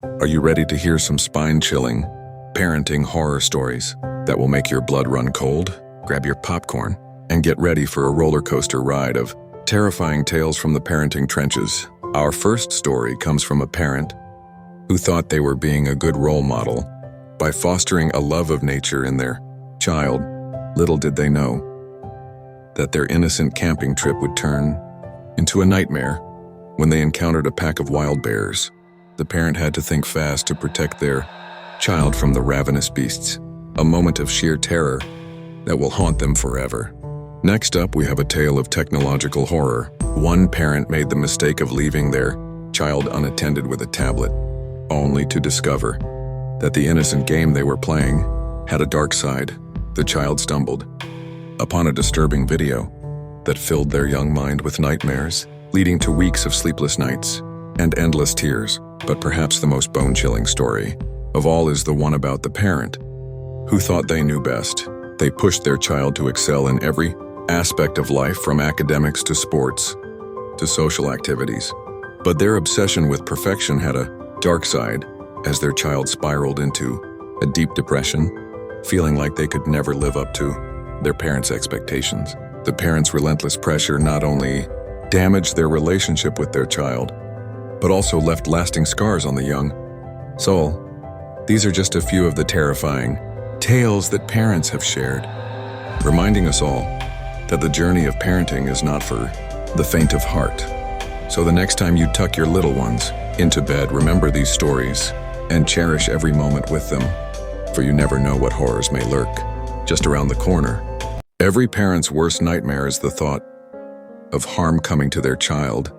Are you ready to hear some spine-chilling, parenting horror stories that will make your blood run cold? Grab your popcorn and get ready for a roller coaster ride of terrifying tales from the parenting trenches. Our first story comes from a parent who thought they were being a good role model by fostering a love of nature in their child. Little did they know that their innocent camping trip would turn into a nightmare when they encountered a pack of wild bears. The parent had to think fast to protect their child from the ravenous beasts, a moment of sheer terror that will haunt them forever. Next up, we have a tale of technological horror. One parent made the mistake of leaving their child unattended with a tablet, only to discover that the innocent game they were playing had a dark side. The child stumbled upon a disturbing video that filled their young mind with nightmares, leading to weeks of sleepless nights and endless tears. But perhaps the most bone-chilling story of all is the one about the parent who thought they knew best. They pushed their child to excel in every aspect of life, from academics to sports to social activities. But their obsession with perfection had a dark side as their child spiraled into a deep depression, feeling like they could never live up to their parents' expectations. The parents' relentless pressure not only damaged their relationship with their child, but also left lasting scars on the young soul. These are just a few of the terrifying tales that parents have shared, reminding us all that the journey of parenting is not for the faint of heart. So the next time you tuck your little ones into bed, remember these stories and cherish every moment with them, for you never know what horrors may lurk just around the corner. Every parent's worst nightmare is the thought of harm coming to their child.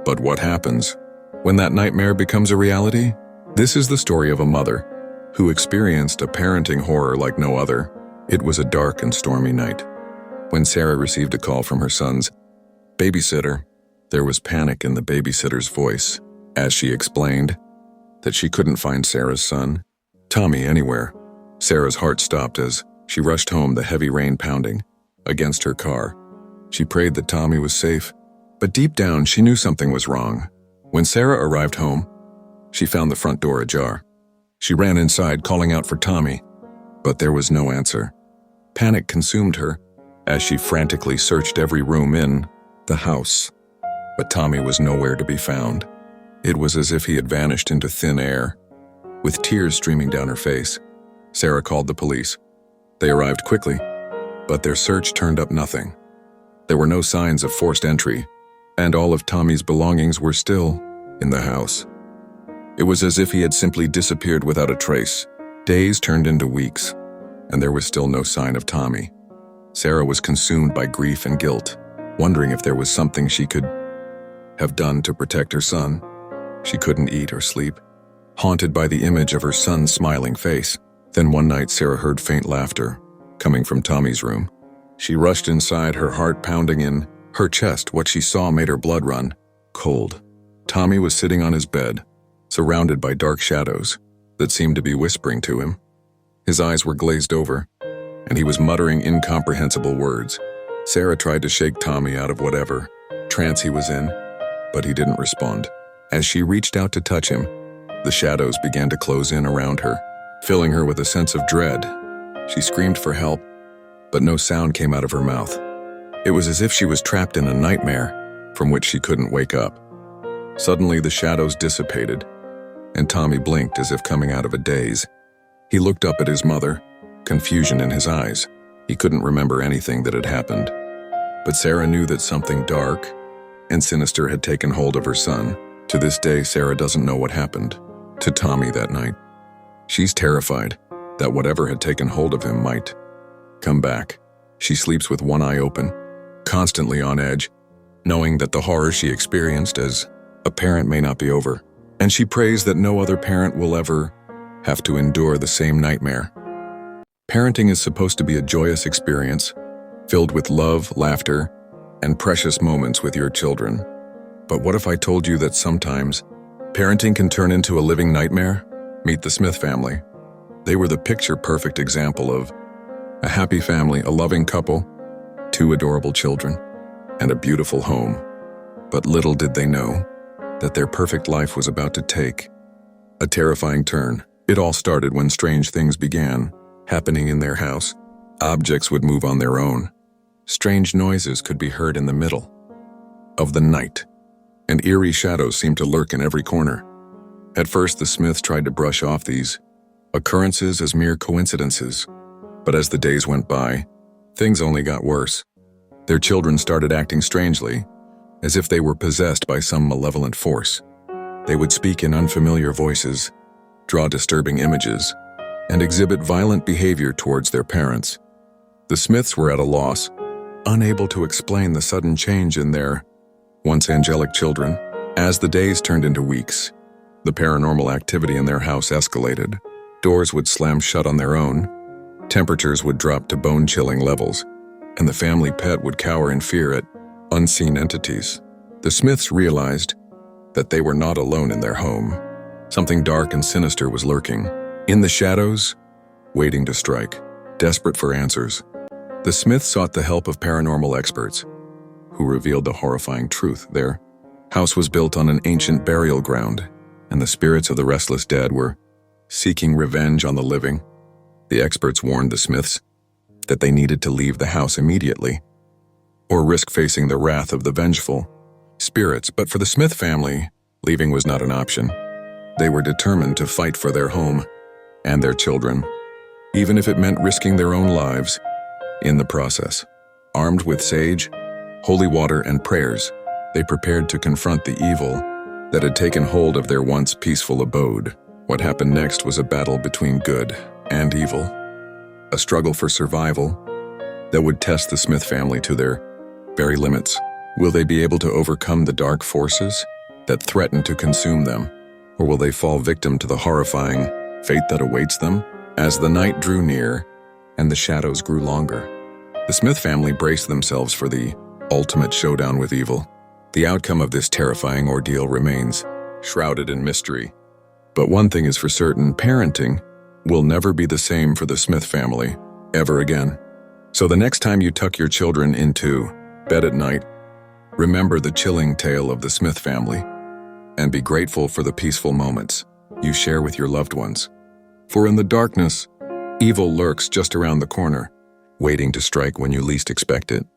But what happens when that nightmare becomes a reality? This is the story of a mother who experienced a parenting horror like no other. It was a dark and stormy night when Sarah received a call from her son's babysitter. There was panic in the babysitter's voice as she explained that she couldn't find Sarah's son, Tommy, anywhere. Sarah's heart stopped as she rushed home, the heavy rain pounding against her car. She prayed that Tommy was safe, but deep down she knew something was wrong. When Sarah arrived home, she found the front door ajar. She ran inside, calling out for Tommy, but there was no answer. Panic consumed her as she frantically searched every room in the house. But Tommy was nowhere to be found. It was as if he had vanished into thin air. With tears streaming down her face, Sarah called the police. They arrived quickly, but their search turned up nothing. There were no signs of forced entry, and all of Tommy's belongings were still in the house. It was as if he had simply disappeared without a trace. Days turned into weeks, and there was still no sign of Tommy. Sarah was consumed by grief and guilt, wondering if there was something she could have done to protect her son. She couldn't eat or sleep, haunted by the image of her son's smiling face. Then one night, Sarah heard faint laughter coming from Tommy's room. She rushed inside, her heart pounding in her chest. What she saw made her blood run cold. Tommy was sitting on his bed, surrounded by dark shadows that seemed to be whispering to him. His eyes were glazed over, and he was muttering incomprehensible words. Sarah tried to shake Tommy out of whatever trance he was in, but he didn't respond. As she reached out to touch him, the shadows began to close in around her, filling her with a sense of dread. She screamed for help, but no sound came out of her mouth. It was as if she was trapped in a nightmare from which she couldn't wake up. Suddenly, the shadows dissipated, and Tommy blinked as if coming out of a daze. He looked up at his mother, confusion in his eyes. He couldn't remember anything that had happened. But Sarah knew that something dark and sinister had taken hold of her son. To this day, Sarah doesn't know what happened to Tommy that night. She's terrified that whatever had taken hold of him might come back. She sleeps with one eye open, constantly on edge, knowing that the horror she experienced as a parent may not be over. And she prays that no other parent will ever have to endure the same nightmare. Parenting is supposed to be a joyous experience, filled with love, laughter, and precious moments with your children. But what if I told you that sometimes parenting can turn into a living nightmare? Meet the Smith family. They were the picture-perfect example of a happy family, a loving couple, 2 adorable children, and a beautiful home. But little did they know that their perfect life was about to take A terrifying turn. It all started when strange things began happening in their house. Objects would move on their own. Strange noises could be heard in the middle of the night, and eerie shadows seemed to lurk in every corner. At first, the Smiths tried to brush off these occurrences as mere coincidences, but as the days went by, things only got worse. Their children started acting strangely, as if they were possessed by some malevolent force. They would speak in unfamiliar voices, draw disturbing images, and exhibit violent behavior towards their parents. The Smiths were at a loss, unable to explain the sudden change in their once angelic children. As the days turned into weeks, the paranormal activity in their house escalated. Doors would slam shut on their own, temperatures would drop to bone-chilling levels, and the family pet would cower in fear at unseen entities. The Smiths realized that they were not alone in their home. Something dark and sinister was lurking in the shadows, waiting to strike. Desperate for answers, the Smiths sought the help of paranormal experts, who revealed the horrifying truth. Their house was built on an ancient burial ground, and the spirits of the restless dead were seeking revenge on the living. The experts warned the Smiths that they needed to leave the house immediately, or risk facing the wrath of the vengeful spirits. But for the Smith family, leaving was not an option. They were determined to fight for their home and their children, even if it meant risking their own lives in the process. Armed with sage, holy water, and prayers, they prepared to confront the evil that had taken hold of their once peaceful abode. What happened next was a battle between good and evil, a struggle for survival that would test the Smith family to their very limits. Will they be able to overcome the dark forces that threaten to consume them, or will they fall victim to the horrifying fate that awaits them? As the night drew near and the shadows grew longer, the Smith family braced themselves for the ultimate showdown with evil. The outcome of this terrifying ordeal remains shrouded in mystery. But one thing is for certain: parenting will never be the same for the Smith family ever again. So the next time you tuck your children into bed at night, remember the chilling tale of the Smith family and be grateful for the peaceful moments you share with your loved ones. For in the darkness, evil lurks just around the corner, waiting to strike when you least expect it.